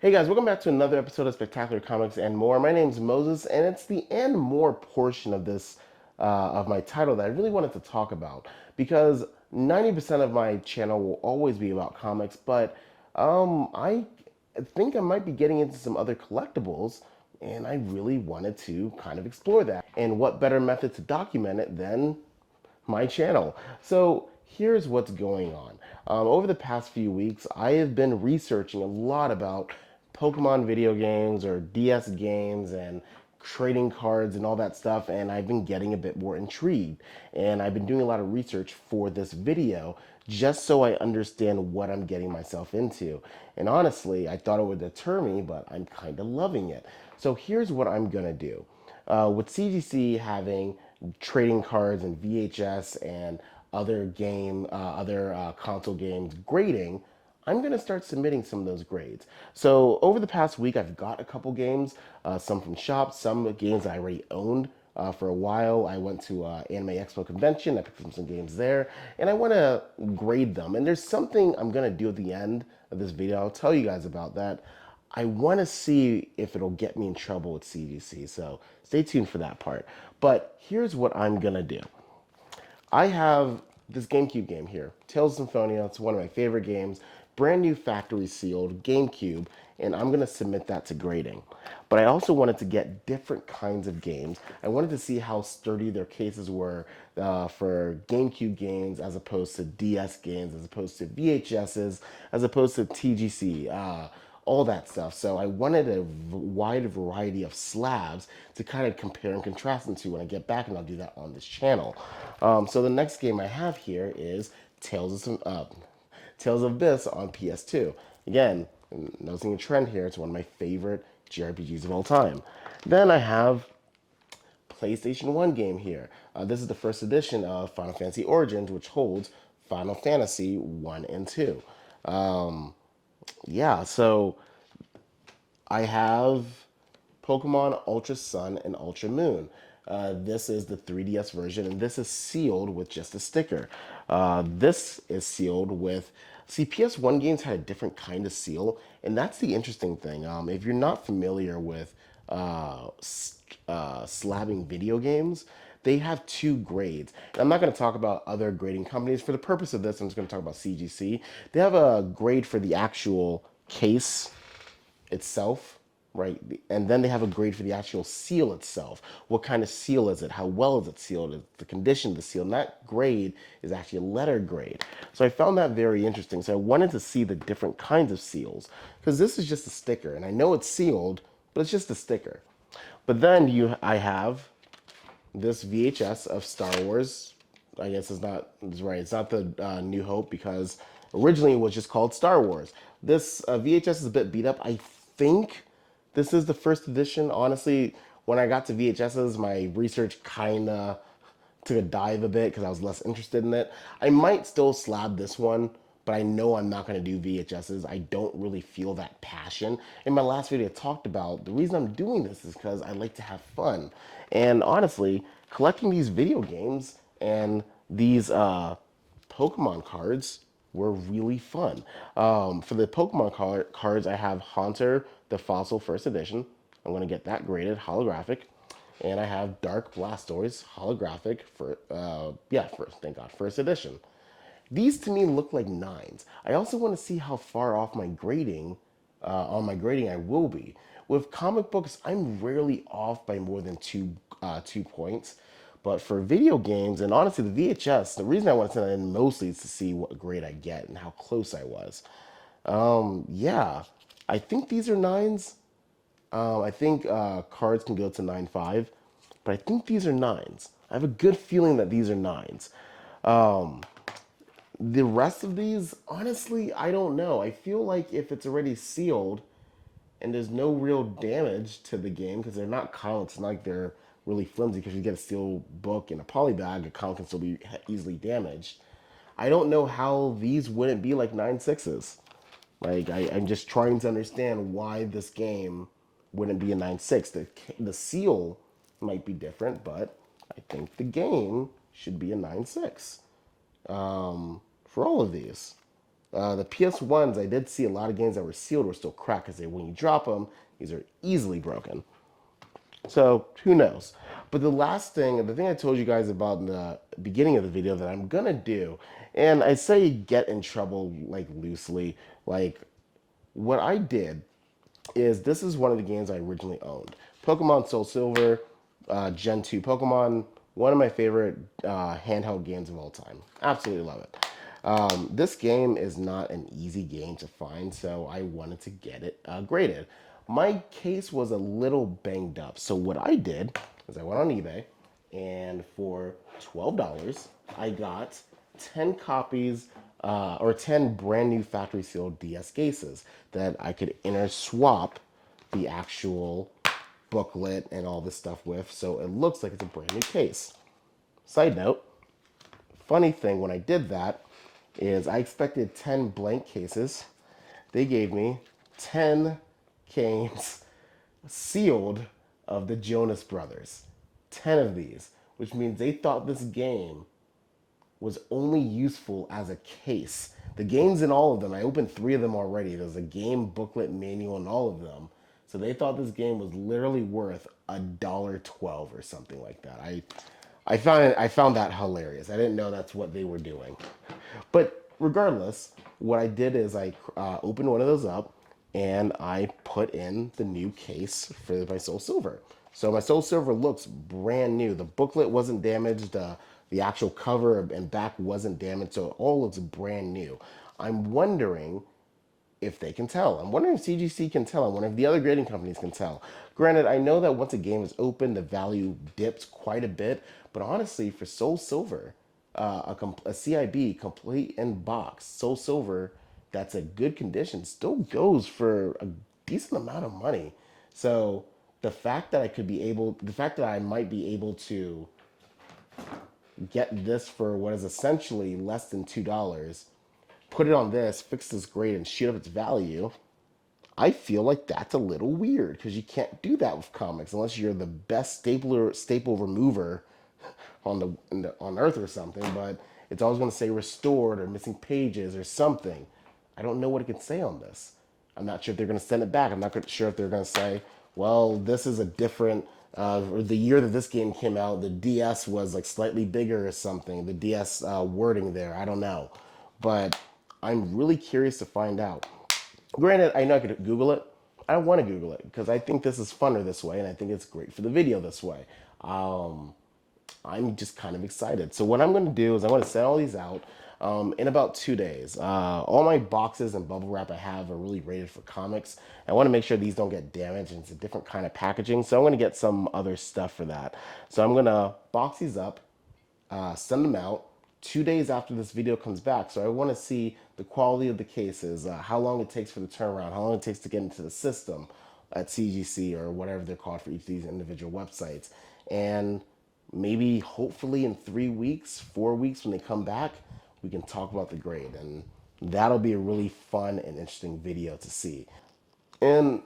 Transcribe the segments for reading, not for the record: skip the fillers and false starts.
Hey guys, welcome back to another episode of Spectacular Comics and More. My name's Moses, and it's the and more portion of this of my title that I really wanted to talk about because 90% of my channel will always be about comics, but I think I might be getting into some other collectibles, and I really wanted to kind of explore that. And what better method to document it than my channel. So here's what's going on. Over the past few weeks, I have been researching a lot about Pokemon video games or DS games and trading cards and all that stuff, and I've been getting a bit more intrigued. And I've been doing a lot of research for this video just so I understand what I'm getting myself into. And honestly, I thought it would deter me, but I'm kind of loving it. So here's what I'm gonna do. With CGC having trading cards and VHS and other console games grading, I'm gonna start submitting some of those grades. So over the past week, I've got a couple games, some from shops, some games I already owned. For a while, I went to Anime Expo convention. I picked up some games there, and I want to grade them. And there's something I'm gonna do at the end of this video. I'll tell you guys about that. I want to see if it'll get me in trouble with CGC, so stay tuned for that part. But here's what I'm gonna do. I have this GameCube game here, Tales of Symphonia. It's one of my favorite games, brand new factory sealed GameCube, and I'm gonna submit that to grading. But I also wanted to get different kinds of games. I wanted to see how sturdy their cases were for GameCube games as opposed to DS games, as opposed to VHSs, as opposed to TGC. All that stuff. So I wanted a wide variety of slabs to kind of compare and contrast them to when I get back, and I'll do that on this channel. So the next game I have here is Tales of Abyss on PS2. Again, noticing a trend here. It's one of my favorite JRPGs of all time. Then I have PlayStation 1 game here. This is the first edition of Final Fantasy Origins, which holds Final Fantasy 1 and 2. Yeah, so I have Pokemon Ultra Sun and Ultra Moon. This is the 3DS version, and this is sealed with just a sticker. This is sealed with. See, PS1 games had a different kind of seal, and that's the interesting thing. If you're not familiar with slabbing video games, they have two grades. And I'm not going to talk about other grading companies. For the purpose of this, I'm just going to talk about CGC. They have a grade for the actual case itself, right? And then they have a grade for the actual seal itself. What kind of seal is it? How well is it sealed? The condition of the seal. And that grade is actually a letter grade. So I found that very interesting. So I wanted to see the different kinds of seals because this is just a sticker, and I know it's sealed, but it's just a sticker. But then I have this VHS of Star Wars. I guess it's right. It's not the New Hope because originally it was just called Star Wars. This VHS is a bit beat up. I think this is the first edition. Honestly, when I got to VHSs, my research kind of took a dive a bit because I was less interested in it. I might still slab this one, but I know I'm not going to do VHSs. I don't really feel that passion. In my last video, I talked about the reason I'm doing this is because I like to have fun. And honestly, collecting these video games and these Pokemon cards were really fun. For the cards, I have Haunter, the Fossil First Edition. I'm going to get that graded, holographic. And I have Dark Blastoise, holographic, thank God, First Edition. These to me look like nines. I also want to see how far off on my grading I will be. With comic books, I'm rarely off by more than 2 points. But for video games, and honestly, the VHS, the reason I want to send that in mostly is to see what grade I get and how close I was. Yeah, I think these are nines. I think cards can go to 9.5, but I think these are nines. I have a good feeling that these are nines. The rest of these, honestly, I don't know. I feel like if it's already sealed and there's no real damage to the game because they're not comics, it's not like they're really flimsy because you get a steel book in a poly bag, a comic can still be easily damaged. I don't know how these wouldn't be like 9.6s. Like I'm just trying to understand why this game wouldn't be a 9.6. The seal might be different, but I think the game should be a 9.6 for all of these. The PS1s, I did see a lot of games that were sealed were still cracked because when you drop them, these are easily broken. So who knows? But the last thing, the thing I told you guys about in the beginning of the video that I'm gonna do, and I say get in trouble like loosely, like what I did is this is one of the games I originally owned. Pokemon Soul Silver, Gen 2 Pokemon, one of my favorite handheld games of all time. Absolutely love it. This game is not an easy game to find, so I wanted to get it graded. My case was a little banged up, so what I did is I went on eBay, and for $12, I got 10 copies or 10 brand new factory sealed DS cases that I could swap the actual booklet and all this stuff with, so it looks like it's a brand new case. Side note, funny thing when I did that is I expected 10 blank cases. They gave me 10 games sealed of the Jonas Brothers. 10 of these, which means they thought this game was only useful as a case. The games in all of them, I opened 3 of them already. There's a game booklet manual in all of them. So they thought this game was literally worth $1.12 or something like that. I found that hilarious. I didn't know that's what they were doing. But regardless, what I did is I opened one of those up and I put in the new case for my Soul Silver. So my Soul Silver looks brand new. The booklet wasn't damaged. The actual cover and back wasn't damaged. So it all looks brand new. I'm wondering if they can tell. I'm wondering if CGC can tell. I'm wondering if the other grading companies can tell. Granted, I know that once a game is open, the value dips quite a bit. But honestly, for Soul Silver, a CIB complete in box Soul Silver that's a good condition still goes for a decent amount of money. So the fact that I might be able to get this for what is essentially less than $2, put it on this, fix this grade, and shoot up its value, I feel like that's a little weird because you can't do that with comics unless you're the best staple remover on Earth or something. But it's always going to say restored or missing pages or something. I don't know what it can say on this. I'm not sure if they're going to send it back. I'm not sure if they're going to say, well, this is a different. Or the year that this game came out, the DS was like slightly bigger or something. The DS wording there, I don't know, but I'm really curious to find out. Granted, I know I could Google it. I don't want to Google it because I think this is funner this way, and I think it's great for the video this way. I'm just kind of excited. So what I'm going to do is I'm going to send all these out in about 2 days. All my boxes and bubble wrap I have are really rated for comics. I want to make sure these don't get damaged, and it's a different kind of packaging. So I'm going to get some other stuff for that. So I'm going to box these up, send them out 2 days after this video comes back. So I want to see the quality of the cases, how long it takes for the turnaround, how long it takes to get into the system at CGC or whatever they're called for each of these individual websites. And maybe hopefully in 3 weeks, 4 weeks when they come back, we can talk about the grade. And that'll be a really fun and interesting video to see. And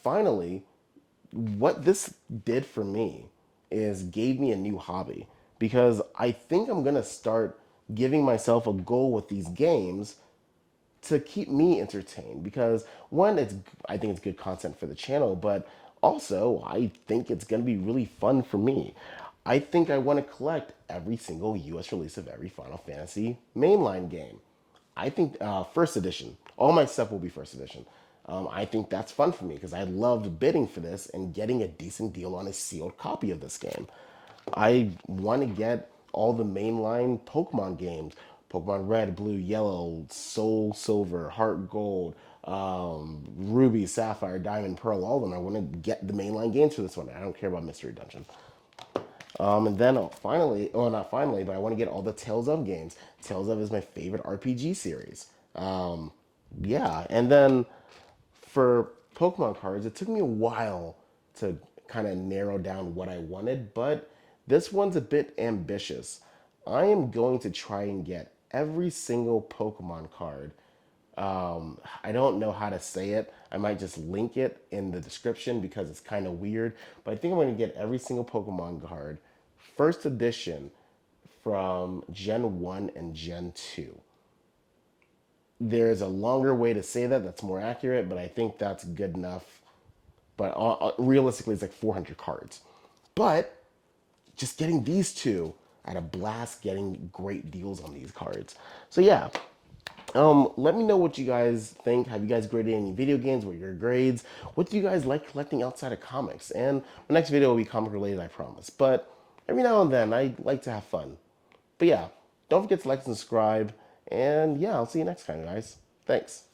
finally, what this did for me is gave me a new hobby because I think I'm going to start giving myself a goal with these games to keep me entertained because one, it's I think it's good content for the channel, but also I think it's gonna be really fun for me. I think I want to collect every single US release of every Final Fantasy mainline game. I think first edition. All my stuff will be first edition. I think that's fun for me because I loved bidding for this and getting a decent deal on a sealed copy of this game. I want to get all the mainline Pokemon games. Pokemon Red, Blue, Yellow, Soul Silver, Heart Gold, Ruby, Sapphire, Diamond, Pearl, all of them. I want to get the mainline games for this one. I don't care about Mystery Dungeon. And then finally, oh, not finally, but I want to get all the Tales of games. Tales of is my favorite RPG series. Yeah, and then for Pokemon cards, it took me a while to kind of narrow down what I wanted, but this one's a bit ambitious. I am going to try and get every single Pokemon card. I don't know how to say it. I might just link it in the description because it's kind of weird, but I think I'm going to get every single Pokemon card, first edition from Gen 1 and Gen 2. There's a longer way to say that that's more accurate, but I think that's good enough. But realistically, it's like 400 cards. But just getting these two, I had a blast getting great deals on these cards. So yeah, let me know what you guys think. Have you guys graded any video games? What are your grades? What do you guys like collecting outside of comics? And the next video will be comic related, I promise. But every now and then, I like to have fun. But yeah, don't forget to like and subscribe. And yeah, I'll see you next time, guys. Thanks.